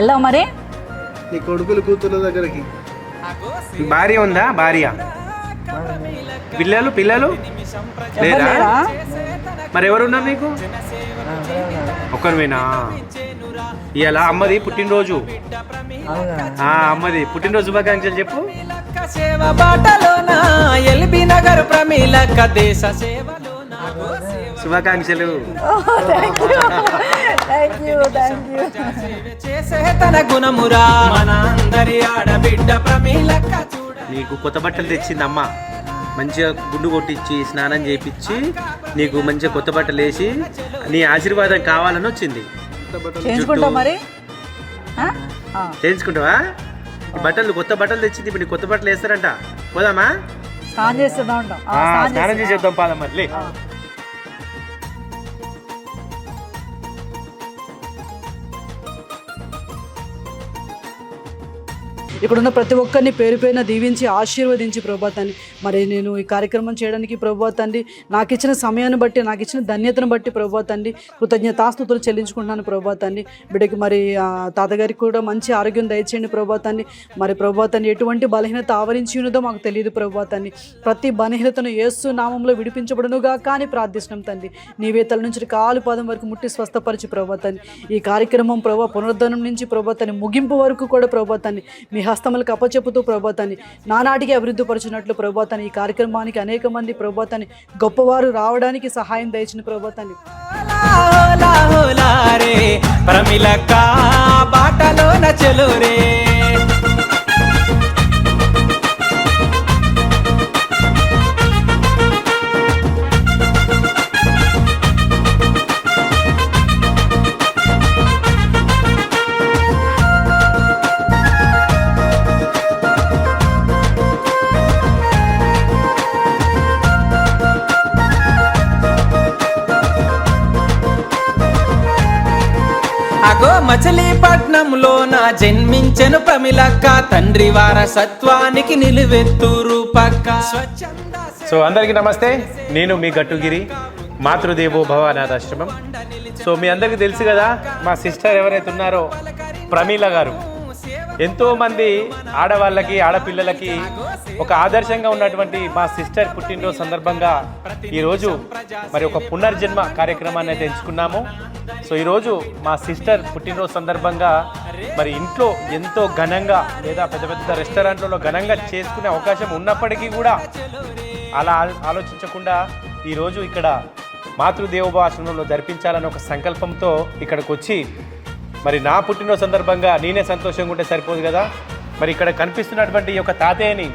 వెళ్దాం మరి. నీ కొడుకులు కూతుర్ల దగ్గరికి. భార్య ఉందా? భార్య, పిల్లలు పిల్లలు లేదా? మరి ఎవరున్నారు నీకు? ఒక్కరివేనా? ఇవాళ అమ్మది పుట్టినరోజు. అమ్మది పుట్టినరోజు శుభాకాంక్షలు చెప్పు. శుభాకాంక్షలు. నీకు కొత్త బట్టలు తెచ్చింది అమ్మ. మంచిగా గుండు కొట్టించి స్నానం చేయించి నీకు మంచిగా కొత్త బట్టలు వేసి నీ ఆశీర్వాదం కావాలని వచ్చింది. చేయించుకుంటావా? బట్టలు కొత్త బట్టలు తెచ్చింది. ఇప్పుడు కొత్త బట్టలు వేస్తారంట. పోదామా? స్నానం చేసేద్దాం పాదం. మళ్ళీ ఇక్కడున్న ప్రతి ఒక్కరిని పేరు పేరున దీవించి ఆశీర్వదించి ప్రభుత్వాన్ని మరి నేను ఈ కార్యక్రమం చేయడానికి ప్రభుత్వాన్ని నాకు ఇచ్చిన సమయాన్ని బట్టి, నాకు ఇచ్చిన ధన్యతను బట్టి ప్రభుత్వాన్ని కృతజ్ఞతాస్తుతులు చెల్లించుకుంటున్నాను ప్రభుత్వాన్ని. బిడ్డకి మరి తాతగారికి కూడా మంచి ఆరోగ్యం దయచేయండి ప్రభుత్వాన్ని. మరి ప్రభుత్వాన్ని ఎటువంటి బలహీనత ఆవరించి ఉన్నదో మాకు తెలియదు ప్రభుత్వాన్ని. ప్రతి బలహీనతను యేసు నామంలో విడిపించబడునుగా కానీ ప్రార్థిస్తున్నాం తండ్రి. నీవే తల నుంచి కాలు పాదం వరకు ముట్టి స్వస్థపరిచి ప్రభుత్వాన్ని. ఈ కార్యక్రమం ప్రభావ పునరుద్ధరణ నుంచి ప్రభుత్వాన్ని ముగింపు వరకు కూడా ప్రభుత్వాన్ని మీ హస్తములకు అప్పచెప్పుతూ ప్రభుత్వాన్ని నానాటికి అభివృద్ధి పరచినట్లు ప్రభుత్వాన్ని ఈ కార్యక్రమానికి అనేక మంది ప్రభుత్వాన్ని గొప్పవారు రావడానికి సహాయం దయచిన ప్రభుత్వాన్ని. మచిలీపట్నంలో నా జన్మించెను ప్రమిలక్క, తండ్రి వారసత్వానికి నిలువెత్తు రూపక్క. సో అందరికీ నమస్తే. నేను మీ గట్టుగిరి మాతృదేవో భవ అనాథాశ్రమం. సో మీ అందరికీ తెలుసు కదా, మా సిస్టర్ ఎవరైతే ఉన్నారో ప్రమీల గారు ఎంతోమంది ఆడవాళ్ళకి ఆడపిల్లలకి ఒక ఆదర్శంగా ఉన్నటువంటి మా సిస్టర్ పుట్టినరోజు సందర్భంగా ఈరోజు మరి ఒక పునర్జన్మ కార్యక్రమాన్ని అయితే ఎంచుకున్నాము. సో ఈరోజు మా సిస్టర్ పుట్టినరోజు సందర్భంగా మరి ఇంట్లో ఎంతో ఘనంగా లేదా పెద్ద పెద్ద రెస్టారెంట్లలో ఘనంగా చేసుకునే అవకాశం ఉన్నప్పటికీ కూడా అలా ఆలోచించకుండా ఈరోజు ఇక్కడ మాతృదేవోభవ ఆశ్రమంలో జరిపించాలని ఒక సంకల్పంతో ఇక్కడికి వచ్చి మరి నా పుట్టినరోజు సందర్భంగా నేనే సంతోషంగా ఉంటే సరిపోదు కదా. మరి ఇక్కడ కనిపిస్తున్నటువంటి ఈ యొక్క తాతయ్యని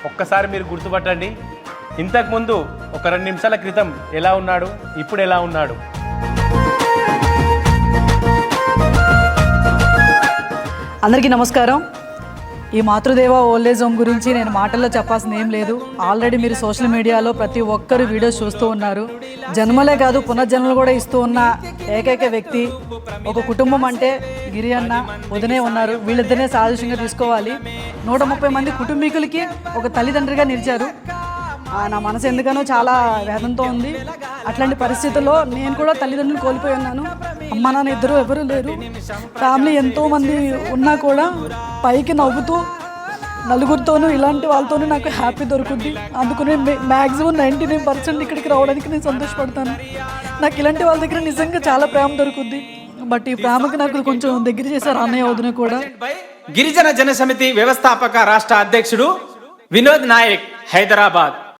ఒక్కసారి మీరు గుర్తుపట్టండి. ఇంతకుముందు ఒక 2 నిమిషాల క్రితం ఎలా ఉన్నాడు, ఇప్పుడు ఎలా ఉన్నాడు. అందరికీ నమస్కారం. ఈ మాతృదేవ ఓల్డేజ్ హోమ్ గురించి నేను మాటల్లో చెప్పాల్సింది ఏం లేదు. ఆల్రెడీ మీరు సోషల్ మీడియాలో ప్రతి ఒక్కరు వీడియోస్ చూస్తూ ఉన్నారు. జన్మలే కాదు పునర్జన్మలు కూడా ఇస్తూ ఉన్న ఏకైక వ్యక్తి, ఒక కుటుంబం అంటే గిరి అన్న వదినే ఉన్నారు. వీళ్ళిద్దరినే సాదృశ్యంగా తీసుకోవాలి. 130 మంది కుటుంబీకులకి ఒక తల్లిదండ్రిగా నిలిచారు. నా మనసు ఎందుకనో చాలా వేదంతో ఉంది. అట్లాంటి పరిస్థితుల్లో నేను కూడా తల్లిదండ్రులు కోల్పోయి ఉన్నాను. అమ్మ నాన్న ఇద్దరు ఎవరు లేరు. ఫ్యామిలీ ఎంతోమంది ఉన్నా కూడా పైకి నవ్వుతూ నలుగురితోనూ ఇలాంటి వాళ్ళతోనూ నాకు హ్యాపీ దొరుకుద్ది. అందుకని మ్యాక్సిమం 99% ఇక్కడికి రావడానికి నేను సంతోషపడతాను. నాకు ఇలాంటి వాళ్ళ దగ్గర నిజంగా చాలా ప్రేమ దొరుకుద్ది. బట్ ఈ ప్రేమకి నాకు కొంచెం దగ్గర చేశారు అన్నయ్య వదిన కూడా. గిరిజన జన సమితి వ్యవస్థాపక రాష్ట్ర అధ్యక్షుడు వినోద్ నాయక్, హైదరాబాద్.